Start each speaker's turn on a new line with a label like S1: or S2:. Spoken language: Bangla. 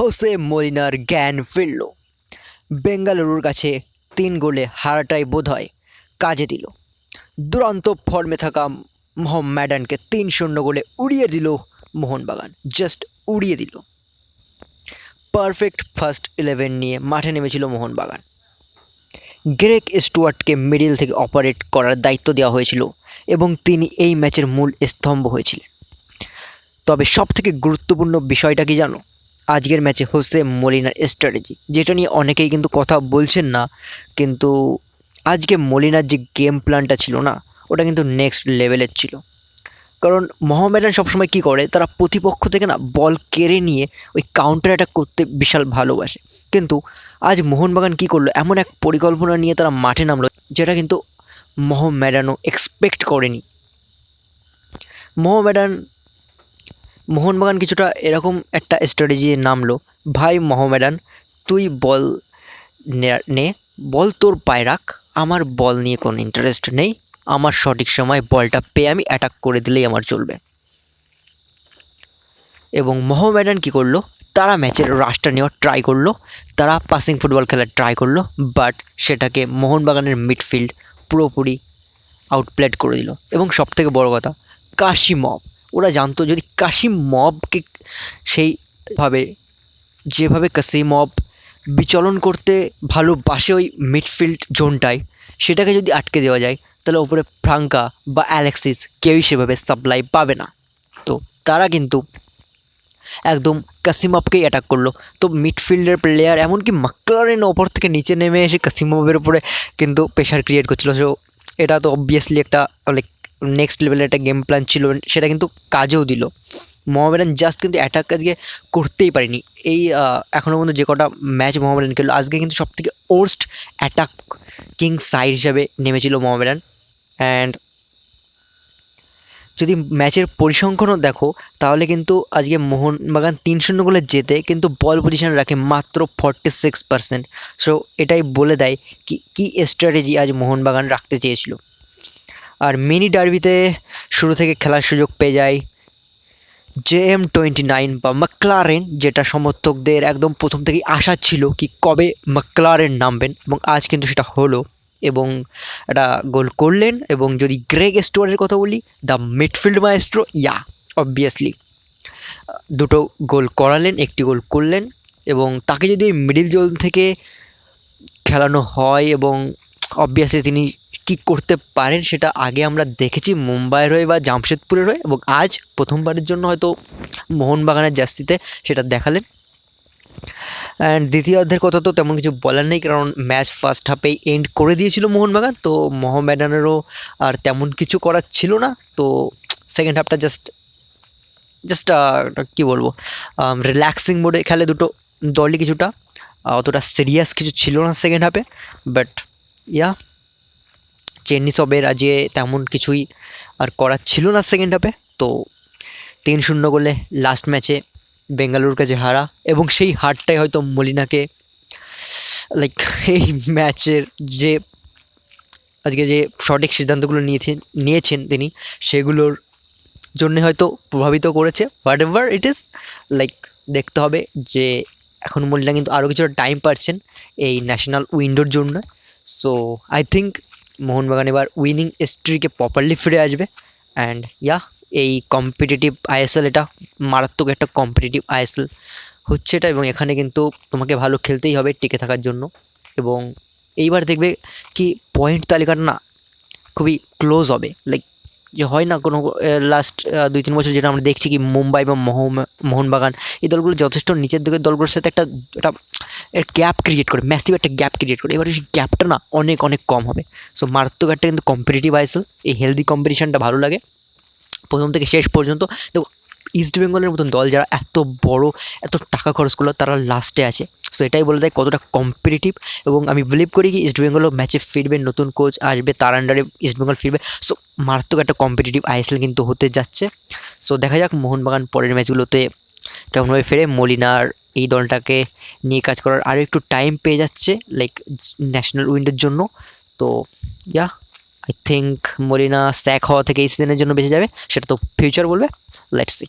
S1: হোসে মলিনার জ্ঞান ফিরল। বেঙ্গালুরুর কাছে ৩ গোলে হারাটাই বোধহয় কাজে দিল। দুরন্ত ফর্মে থাকা মোহামেডানকে ৩-০ গোলে উড়িয়ে দিল মোহনবাগান। জাস্ট উড়িয়ে দিল। পারফেক্ট ফার্স্ট 11 নিয়ে মাঠে নেমেছিল মোহনবাগান। গ্রেগ স্টুয়ার্টকে মিডিল থেকে অপারেট করার দায়িত্ব দেওয়া হয়েছিল এবং তিনি এই ম্যাচের মূল স্তম্ভ হয়েছিলেন। তবে সবথেকে গুরুত্বপূর্ণ বিষয়টা কি জানো? আজকের ম্যাচে হোসে মলিনার স্ট্র্যাটেজি, যেটা নিয়ে অনেকেই কিন্তু কথা বলছেন না, কিন্তু আজকে মলিনার যে গেম প্ল্যানটা ছিল না, ওটা কিন্তু নেক্সট লেভেলের ছিল। কারণ মোহামেডান সবসময় কী করে, তারা প্রতিপক্ষ থেকে না বল কেড়ে নিয়ে ওই কাউন্টার অ্যাটাক করতে বিশাল ভালোবাসে। কিন্তু আজ মোহনবাগান কী করলো, এমন এক পরিকল্পনা নিয়ে তারা মাঠে নামলো যেটা কিন্তু মোহামেডানও এক্সপেক্ট করেনি। মোহনবাগান কিছুটা এরকম একটা স্ট্র্যাটেজি নামলো, ভাই মোহামেডান তুই বল নে, বল তোর পায়ে রাখ, আমার বল নিয়ে কোনো ইন্টারেস্ট নেই, আমার সঠিক সময় বলটা পেয়ে আমি অ্যাটাক করে দিলেই আমার চলবে। এবং মোহামেডান কী করলো, তারা ম্যাচের রাশটা নেওয়ার ট্রাই করলো, তারা পাসিং ফুটবল খেলার ট্রাই করলো, বাট সেটাকে মোহনবাগানের মিডফিল্ড পুরোপুরি আউটপ্লেড করে দিল। এবং সবথেকে বড় কথা, কাশিমব, ওরা জানতো যদি কাশিমবকে যেভাবে কাশিমব বিচলন করতে ভালোবাসে ওই মিডফিল্ড জোনটায়, সেটাকে যদি আটকে দেওয়া যায়, তাহলে ওপরে ফ্রাঙ্কা বা অ্যালেক্সিস কেউই সেভাবে সাপ্লাই পাবে না। তো তারা কিন্তু একদম কাশিমবকেই অ্যাটাক করলো। তো মিডফিল্ডের প্লেয়ার এমনকি মাকলারেন ওপর থেকে নিচে নেমে এসে কাশিমবের উপরে কিন্তু প্রেশার ক্রিয়েট করছিল। সো এটা তো অবভিয়াসলি একটা লাইক নেক্সট লেভেলের একটা গেম প্ল্যান ছিল, সেটা কিন্তু কাজেও দিল। মোহামেডান জাস্ট কিন্তু অ্যাটাক আজকে করতেই পারেনি। এই এখনও পর্যন্ত যে কটা ম্যাচ মোহামেডান খেললো, আজকে কিন্তু সবথেকে ওর্স্ট অ্যাটাকিং সাইড হিসাবে নেমেছিল মোহামেডান। অ্যান্ড যদি ম্যাচের পরিসংখ্যানও দেখো, তাহলে কিন্তু আজকে মোহনবাগান ৩-০ গোলে জেতে কিন্তু বল পজিশন রাখে মাত্র 46%। সো এটাই বলে দেয় কি স্ট্র্যাটেজি আজ মোহনবাগান রাখতে চেয়েছিল। আর মিনি ডার্বিতে শুরু থেকে খেলার সুযোগ পেয়ে যায় JM29 বা ম্যাকলারেন, যেটা সমর্থকদের একদম প্রথম থেকেই আশা ছিল কি কবে ম্যাকলারেন নামবেন, এবং আজ কিন্তু সেটা হলো এবং একটা গোল করলেন। এবং যদি গ্রেগ স্টুয়ার্টের কথা বলি, দ্য মিডফিল্ড মায়েস্ট্রো, অবভিয়াসলি দুটো গোল করালেন, একটি গোল করলেন। এবং তাকে যদি মিডিল জোন থেকে খেলানো হয়, এবং অবভিয়াসলি তিনি কী করতে পারেন সেটা আগে আমরা দেখেছি মুম্বাইয়ের হয়ে বা জামশেদপুরের হয়ে, এবং আজ প্রথমবারের জন্য হয়তো মোহনবাগানের জার্সিতে সেটা দেখালেন। অ্যান্ড দ্বিতীয় অর্ধের কথা তো তেমন কিছু বলার নেই, কারণ ম্যাচ ফার্স্ট হাফেই এন্ড করে দিয়েছিল মোহনবাগান। তো মোহামেডানেরও আর তেমন কিছু করার ছিল না। তো সেকেন্ড হাফটা জাস্ট কী বলবো, রিল্যাক্সিং মোডে খেলে দুটো দলই, কিছুটা অতটা সিরিয়াস কিছু ছিল না সেকেন্ড হাফে। বাট চেন্নিসবের আজকে তেমন কিছুই আর করার ছিল না সেকেন্ড হাফে। তো ৩-০ গোলে লাস্ট ম্যাচে বেঙ্গালুরুর কাছে হারা, এবং সেই হারটাই হয়তো মলিনাকে লাইক এই ম্যাচের যে আজকে যে সঠিক সিদ্ধান্তগুলো নিয়েছেন তিনি, সেগুলোর জন্য হয়তো প্রভাবিত করেছে। What ever it is, like দেখতে হবে যে এখন মলিনা কিন্তু আরও কিছুটা টাইম পাচ্ছেন এই ন্যাশনাল উইন্ডোর জন্য। সো আই থিঙ্ক মোহনবাগান এবার উইনিং স্ট্রিকে প্রপারলি ফিরে আসবে। অ্যান্ড এই কম্পিটিটিভ আইএসএল, এটা মারাত্মক একটা কম্পিটিটিভ আইএসএল হচ্ছে এটা, এবং এখানে কিন্তু তোমাকে ভালো খেলতেই হবে টিকে থাকার জন্য। এবং এইবার দেখবে কি পয়েন্ট তালিকাটা না খুবই ক্লোজ হবে, লাইক যে হয় না কোনো লাস্ট 2-3 বছর যেটা আমরা দেখছি কি মুম্বাই বা মোহনবাগান এই দলগুলো যথেষ্ট নিচের দিকের দলগুলোর সাথে একটা গ্যাপ ক্রিয়েট করে, ম্যাসিভ একটা গ্যাপ ক্রিয়েট করে। এবার সেই গ্যাপটা না অনেক অনেক কম হবে। সো মারাত্মক একটা কিন্তু কম্পিটিটিভ আইএসএল, এই হেলদি কম্পিটিশনটা ভালো লাগে প্রথম থেকে শেষ পর্যন্ত। দেখো ইস্টবেঙ্গলের মতন দল যারা এত বড় এত টাকা খরচ করলো, তারা লাস্টে আছে। সো এটাই বলে দেয় কতটা কম্পিটিটিভ। এবং আমি বিলিভ করি কি ইস্টবেঙ্গলও ম্যাচে ফিরবে, নতুন কোচ আসবে, তার আন্ডারে ইস্টবেঙ্গল ফিরবে। সো মারাত্মক একটা কম্পিটিটিভ আইএসএল কিন্তু হতে যাচ্ছে। সো দেখা যাক মোহনবাগান পরের ম্যাচগুলোতে কেমনভাবে ফেরে। মলিনার এই দলটাকে নিয়ে কাজ করার আরও একটু টাইম পেয়ে যাচ্ছে লাইক ন্যাশনাল উইন্ডোর জন্য। তো আই থিঙ্ক মলিনা স্যাক হওয়া থেকে এই সিজনের জন্য বেঁচে যাবে, সেটা তো ফিউচার বলবে। Let's see.